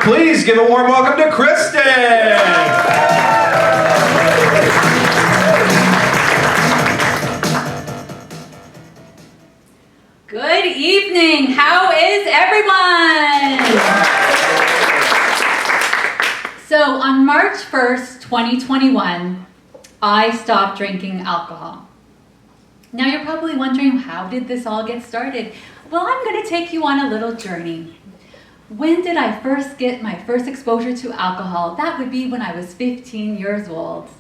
Please give a warm welcome to Kristen. Good evening. How is everyone? So on March 1st, 2021, I stopped drinking alcohol. Now you're probably wondering, how did this all get started? Well, I'm going to take you on a little journey. When did I first get my first exposure to alcohol? That would be when I was 15 years old.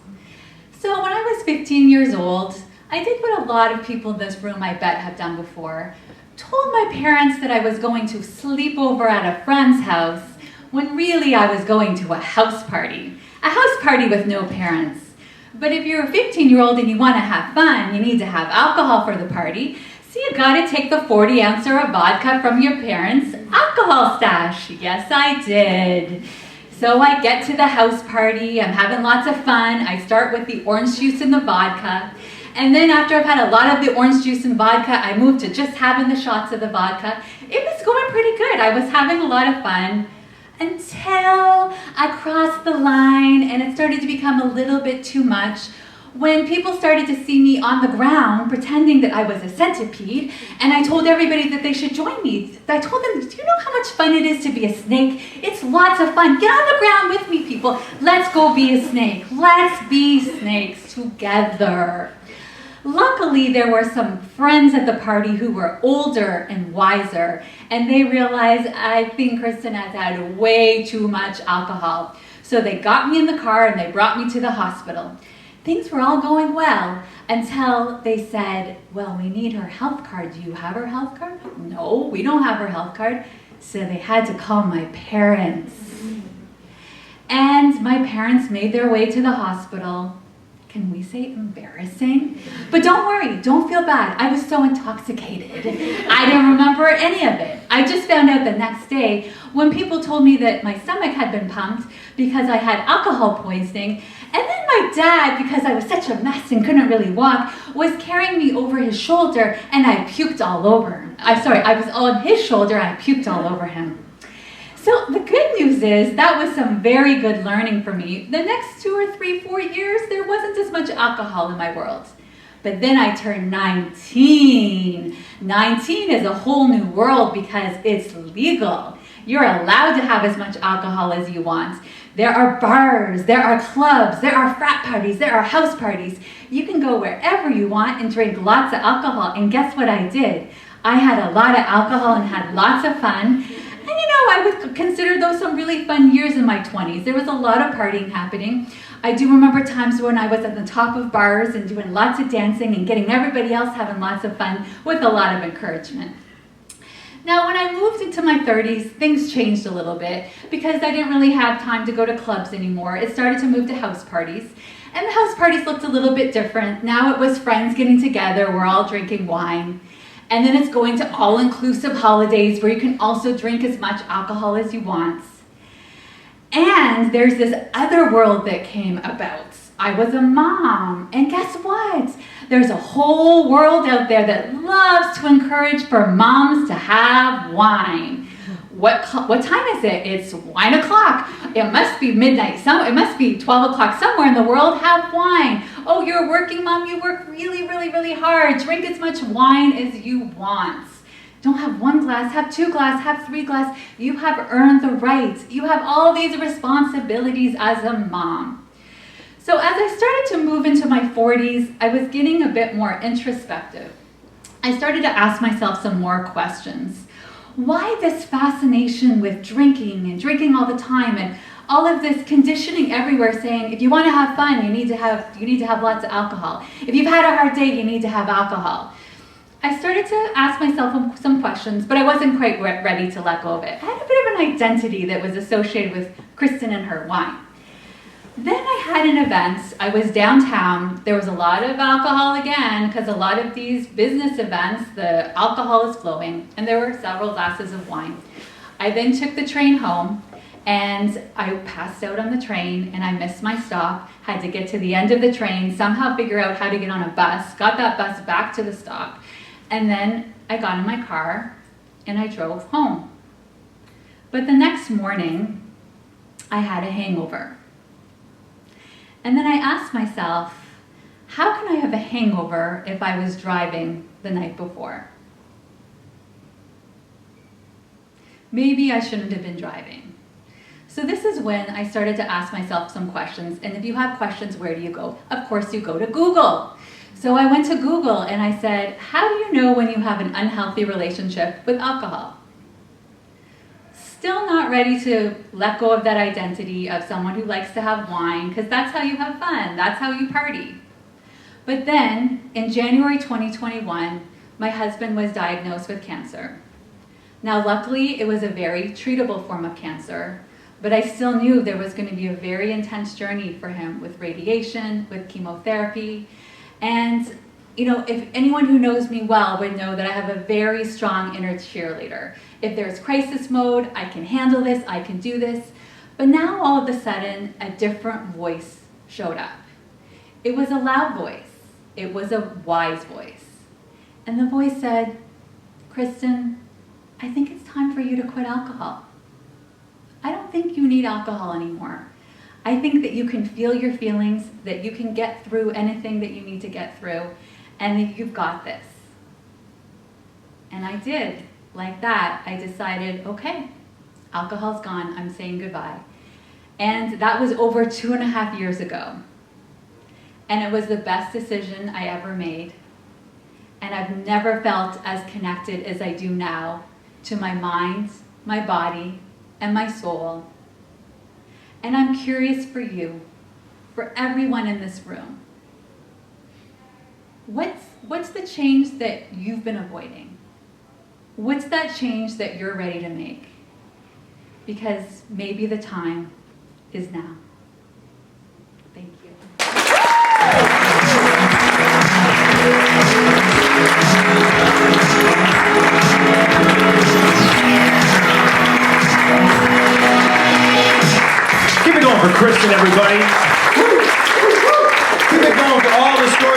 So when I was 15 years old, I did what a lot of people in this room, I bet, have done before. Told my parents that I was going to sleep over at a friend's house when really I was going to a house party. A house party with no parents. But if you're a 15-year-old and you want to have fun, you need to have alcohol for the party. So you got to take the 40-ouncer of vodka from your parents' alcohol stash. Yes, I did. So I get to the house party. I'm having lots of fun. I start with the orange juice and the vodka. And then after I've had a lot of the orange juice and vodka, I moved to just having the shots of the vodka. It was going pretty good. I was having a lot of fun until I crossed the line and it started to become a little bit too much when people started to see me on the ground pretending that I was a centipede, and I told everybody that they should join me. I told them, do you know how much fun it is to be a snake? It's lots of fun. Get on the ground with me, people. Let's go be a snake. Let's be snakes together. Luckily, there were some friends at the party who were older and wiser, and they realized, I think Kristen has had way too much alcohol. So they got me in the car and they brought me to the hospital. Things were all going well until they said, well, we need her health card. Do you have her health card? No, we don't have her health card. So they had to call my parents. And my parents made their way to the hospital. Can we say embarrassing? But don't worry, don't feel bad. I was so intoxicated. I didn't remember any of it. I just found out the next day when people told me that my stomach had been pumped because I had alcohol poisoning. And then my dad, because I was such a mess and couldn't really walk, was carrying me over his shoulder and I puked all over him. I was on his shoulder and I puked all over him. So the good news is that was some very good learning for me. The next 2 or 3, 4 years, there wasn't as much alcohol in my world. But then I turned 19. 19 is a whole new world because it's legal. You're allowed to have as much alcohol as you want. There are bars, there are clubs, there are frat parties, there are house parties. You can go wherever you want and drink lots of alcohol. And guess what I did? I had a lot of alcohol and had lots of fun. And you know, I would consider those some really fun years in my 20s. There was a lot of partying happening. I do remember times when I was at the top of bars and doing lots of dancing and getting everybody else having lots of fun with a lot of encouragement. Now, when I moved into my 30s, things changed a little bit because I didn't really have time to go to clubs anymore. It started to move to house parties. And the house parties looked a little bit different. Now it was friends getting together, we're all drinking wine. And then it's going to all-inclusive holidays where you can also drink as much alcohol as you want. And there's this other world that came about. I was a mom, and guess what? There's a whole world out there that loves to encourage for moms to have wine. What time is it? It's wine o'clock. It must be midnight. It must be 12 o'clock somewhere in the world. Have wine. Oh, you're a working mom. You work really, really, really hard. Drink as much wine as you want. Don't have 1 glass, have 2 glass, have 3 glass. You have earned the right. You have all these responsibilities as a mom. So as I started to move into my 40s, I was getting a bit more introspective. I started to ask myself some more questions. Why this fascination with drinking and drinking all the time and all of this conditioning everywhere saying if you want to have fun, you need to have lots of alcohol. If you've had a hard day, you need to have alcohol. I started to ask myself some questions, but I wasn't quite ready to let go of it. I had a bit of an identity that was associated with Kristen and her wine. Then I had an event. I was downtown. There was a lot of alcohol again because a lot of these business events, the alcohol is flowing, and there were several glasses of wine. I then took the train home, and I passed out on the train, and I missed my stop, had to get to the end of the train, somehow figure out how to get on a bus, got that bus back to the stop, and then I got in my car, and I drove home. But the next morning, I had a hangover. And then I asked myself, how can I have a hangover if I was driving the night before? Maybe I shouldn't have been driving. So this is when I started to ask myself some questions. And if you have questions, where do you go? Of course, you go to Google. So I went to Google and I said, how do you know when you have an unhealthy relationship with alcohol? Still not ready to let go of that identity of someone who likes to have wine, because that's how you have fun, that's how you party. But then, in January 2021, my husband was diagnosed with cancer. Now, luckily, it was a very treatable form of cancer, but I still knew there was going to be a very intense journey for him with radiation, with chemotherapy. And, you know, if anyone who knows me well would know that I have a very strong inner cheerleader. If there's crisis mode, I can handle this, I can do this. But now, all of a sudden, a different voice showed up. It was a loud voice. It was a wise voice. And the voice said, Kristen, I think it's time for you to quit alcohol. I don't think you need alcohol anymore. I think that you can feel your feelings, that you can get through anything that you need to get through, and that you've got this. And I did. Like that, I decided, okay, alcohol's gone, I'm saying goodbye. And that was over 2.5 years ago. And it was the best decision I ever made. And I've never felt as connected as I do now to my mind, my body, and my soul. And I'm curious for you, for everyone in this room. What's the change that you've been avoiding? What's that change that you're ready to make? Because maybe the time is now. Thank you. Keep it going for Kristen, everybody.